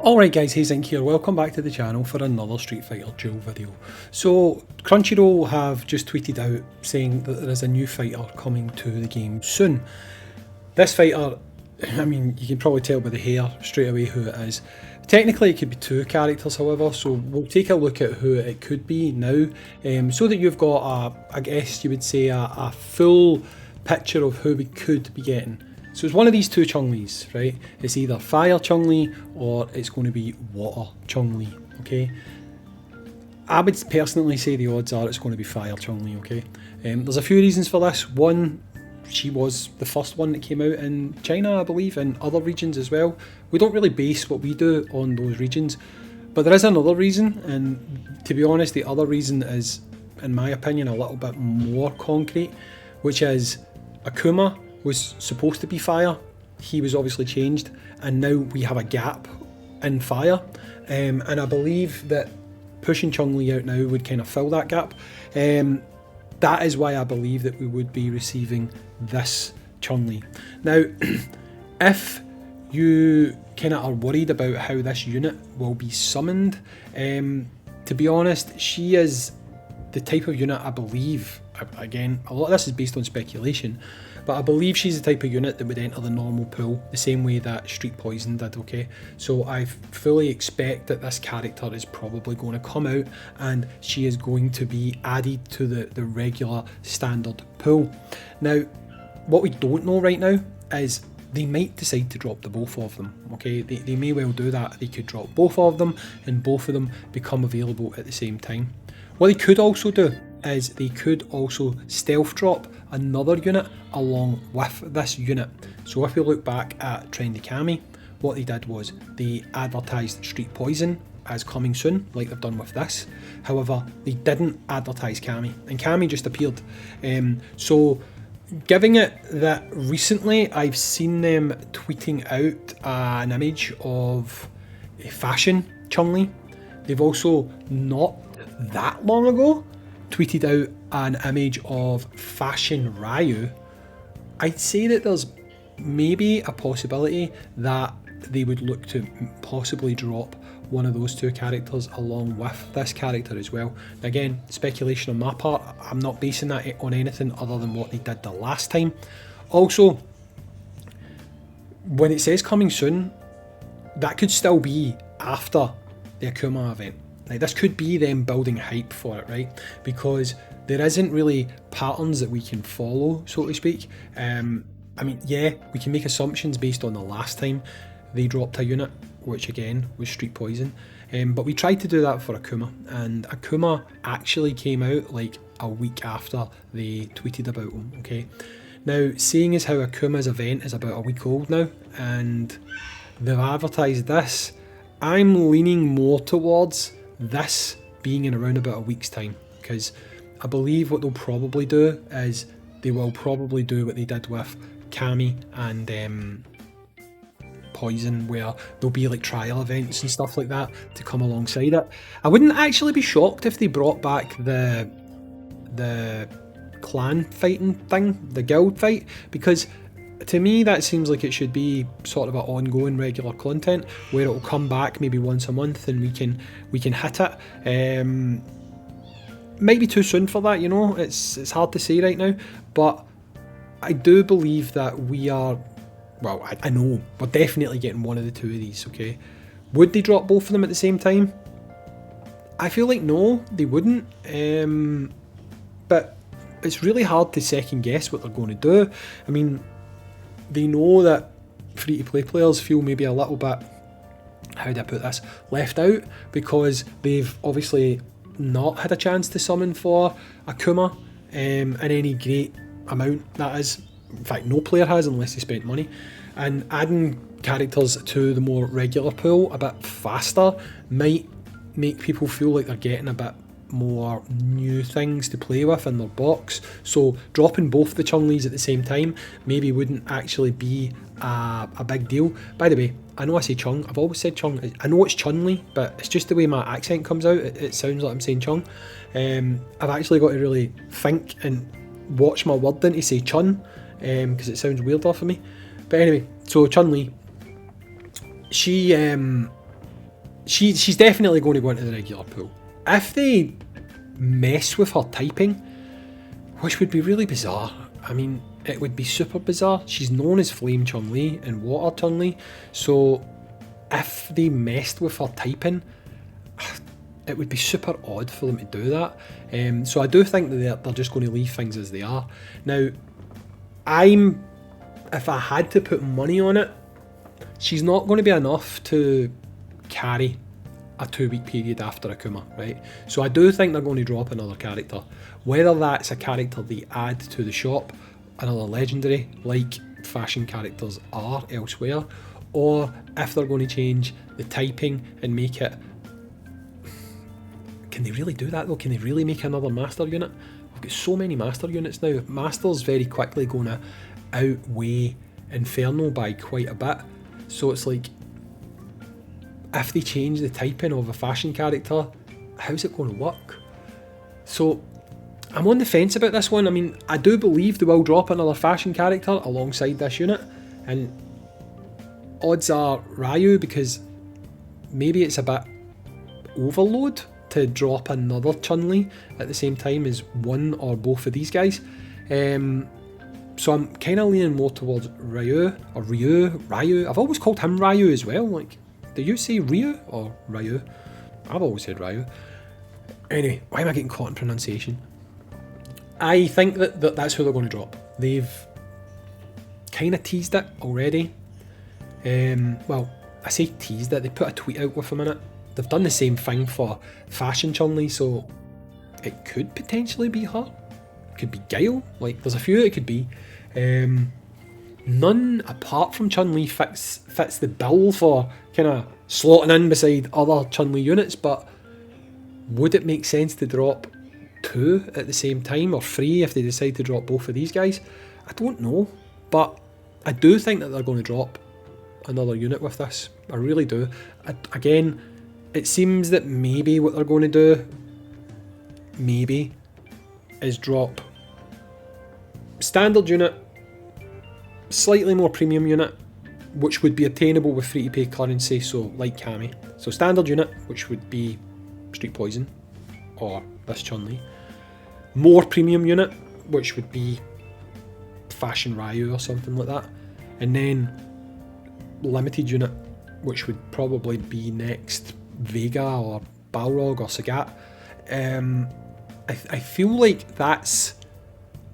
Alright guys, Hayzink here, welcome back to the channel for another Street Fighter Duel video. So Crunchyroll have just tweeted out saying that there is a new fighter coming to the game soon. This fighter, I mean, you can probably tell by the hair straight away who it is. Technically it could be two characters however, so we'll take a look at who it could be now, so that you've got I guess you would say a full picture of who we could be getting. So it's one of these two Chun-Lis, right? It's either Fire Chun-Li or it's going to be Water Chun-Li, okay? I would personally say the odds are it's going to be Fire Chun-Li, okay? There's a few reasons for this. One, she was the first one that came out in China, I believe, and other regions as well. We don't really base what we do on those regions, but there is another reason, and to be honest, the other reason is, in my opinion, a little bit more concrete, which is Akuma was supposed to be Fire. He was obviously changed, and now we have a gap in Fire, and I believe that pushing Chun-Li out now would kind of fill that gap. That is why I believe that we would be receiving this Chun-Li. Now, if you kind of are worried about how this unit will be summoned, to be honest, she is the type of unit I believe, again, a lot of this is based on speculation, but I believe she's the type of unit that would enter the normal pool the same way that Street Poison did, okay? So I fully expect that this character is probably going to come out and she is going to be added to the regular standard pool. Now, what we don't know right now is they might decide to drop the both of them, okay? They may well do that. They could drop both of them and both of them become available at the same time. What they could also do is they could also stealth drop another unit along with this unit. So if we look back at Trendy Kami, what they did was they advertised Street Poison as coming soon, like they've done with this. However, they didn't advertise Kami, and Kami just appeared. So giving it that recently, I've seen them tweeting out an image of a fashion Chun-Li. They've also, not that long ago, tweeted out an image of fashion Ryu. I'd say that there's maybe a possibility that they would look to possibly drop one of those two characters along with this character as well. Again, speculation on my part, I'm not basing that on anything other than what they did the last time. Also, when it says coming soon, that could still be after the Akuma event. Like, this could be them building hype for it, right? Because there isn't really patterns that we can follow, so to speak. I mean, yeah, we can make assumptions based on the last time they dropped a unit, which again was Street Poison. But we tried to do that for Akuma, and Akuma actually came out like a week after they tweeted about him, okay? Now, seeing as how Akuma's event is about a week old now, and they've advertised this, I'm leaning more towards this being in around about a week's time, because I believe what they'll probably do is they will probably do what they did with Kami and Poison, where there'll be like trial events and stuff like that to come alongside it. I wouldn't actually be shocked if they brought back the clan fighting thing, the guild fight, because to me that seems like it should be sort of an ongoing regular content where it'll come back maybe once a month and we can hit it. Might be too soon for that, you know, it's hard to say right now, but I do believe that we are, well, I know we're definitely getting one of the two of these, okay? Would they drop both of them at the same time? I feel like no, they wouldn't, but it's really hard to second guess what they're going to do. I mean, they know that free-to-play players feel maybe a little bit, how do I put this, left out, because they've obviously not had a chance to summon for Akuma in any great amount, that is. In fact, no player has unless they spent money. And adding characters to the more regular pool a bit faster might make people feel like they're getting a bit more new things to play with in their box. So dropping both the Chun-Lis at the same time maybe wouldn't actually be a big deal. By the way, I know I say Chung, I've always said Chung. I know it's Chun-Li, but it's just the way my accent comes out, it sounds like I'm saying Chung. I've actually got to really think and watch my wording to say Chun, because it sounds weirder for me. But anyway, so Chun-Li, she she's definitely going to go into the regular pool. If they mess with her typing, which would be really bizarre. I mean, it would be super bizarre. She's known as Flame Chun-Li and Water Chun-Li, so if they messed with her typing, it would be super odd for them to do that. So I do think that they're just going to leave things as they are. Now, if I had to put money on it, she's not going to be enough to carry a 2-week period after Akuma, right? So I do think they're going to drop another character. Whether that's a character they add to the shop, another legendary, like fashion characters are elsewhere, or if they're going to change the typing and make it... Can they really do that though? Can they really make another master unit? We've got so many master units now. Master's very quickly going to outweigh Inferno by quite a bit. So it's like, if they change the typing of a fashion character, how's it going to work? So I'm on the fence about this one. I mean, I do believe they will drop another fashion character alongside this unit, and odds are Ryu, because maybe it's a bit overload to drop another Chun-Li at the same time as one or both of these guys. So I'm kind of leaning more towards Ryu. I've always called him Ryu as well. Like, do you say Ryu or Ryu? I've always said Ryu. Anyway, why am I getting caught in pronunciation? I think that's who they're going to drop. They've kind of teased it already. Well, I say teased it, they put a tweet out with him in it. They've done the same thing for Fashion Chun-Li, so it could potentially be her. It could be Guile. Like, there's a few it could be. None apart from Chun-Li fits the bill for kind of slotting in beside other Chun-Li units, but would it make sense to drop 2 at the same time, or 3 if they decide to drop both of these guys? I don't know, but I do think that they're going to drop another unit with this. I really do. Again, it seems that maybe what they're going to do, maybe, is drop standard unit, slightly more premium unit, which would be attainable with free-to-pay currency, so like Cammy. So standard unit, which would be Street Poison, or this Chun-Li. More premium unit, which would be Fashion Ryu or something like that. And then limited unit, which would probably be next Vega or Balrog or Sagat. I feel like that's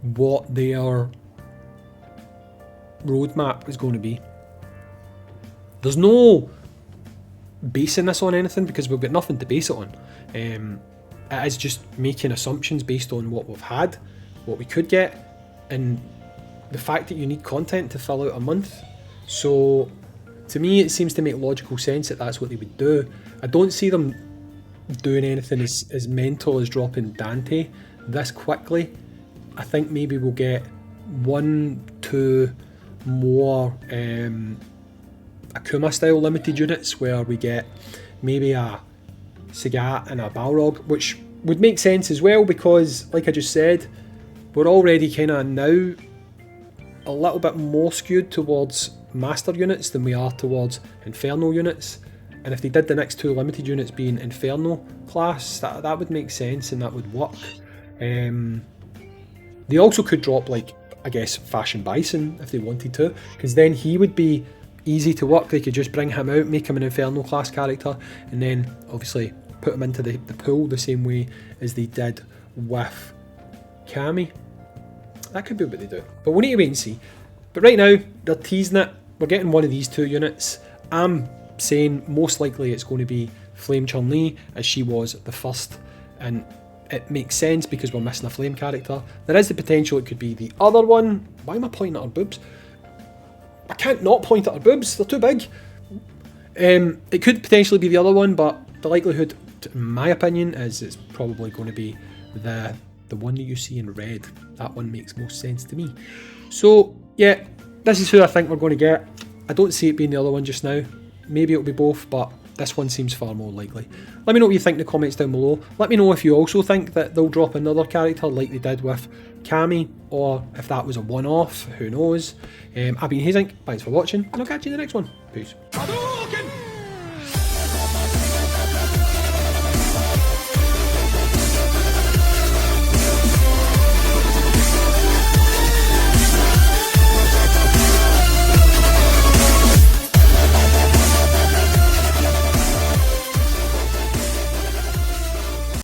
what their roadmap is going to be. There's no basing this on anything because we've got nothing to base it on. It is just making assumptions based on what we've had, what we could get, and the fact that you need content to fill out a month. So to me it seems to make logical sense that that's what they would do. I don't see them doing anything as mental as dropping Dante this quickly. I think maybe we'll get 1-2 more Akuma style limited units where we get maybe a Sagat and a Balrog, which would make sense as well because, like I just said, we're already kind of now a little bit more skewed towards master units than we are towards Inferno units. And if they did the next 2 limited units being Inferno class, that would make sense and that would work. They also could drop, like, I guess, Fashion Bison if they wanted to, because then he would be easy to work. They could just bring him out, make him an Inferno class character, and then obviously put him into the pool the same way as they did with Cammy. That could be what they do, but we'll need to wait and see. But right now, they're teasing it. We're getting one of these 2 units. I'm saying most likely it's going to be Flame Chun-Li, as she was the first, and it makes sense because we're missing a flame character. There is the potential it could be the other one. Why am I pointing at her boobs? I can't not point at her boobs, they're too big. It could potentially be the other one, but the likelihood, in my opinion, is it's probably going to be the one that you see in red. That one makes most sense to me. So yeah, this is who I think we're going to get. I don't see it being the other one just now. Maybe it'll be both, but this one seems far more likely. Let me know what you think in the comments down below. Let me know if you also think that they'll drop another character like they did with Cammy, or if that was a one-off, who knows. I've been Hayzink, thanks for watching, and I'll catch you in the next one. Peace.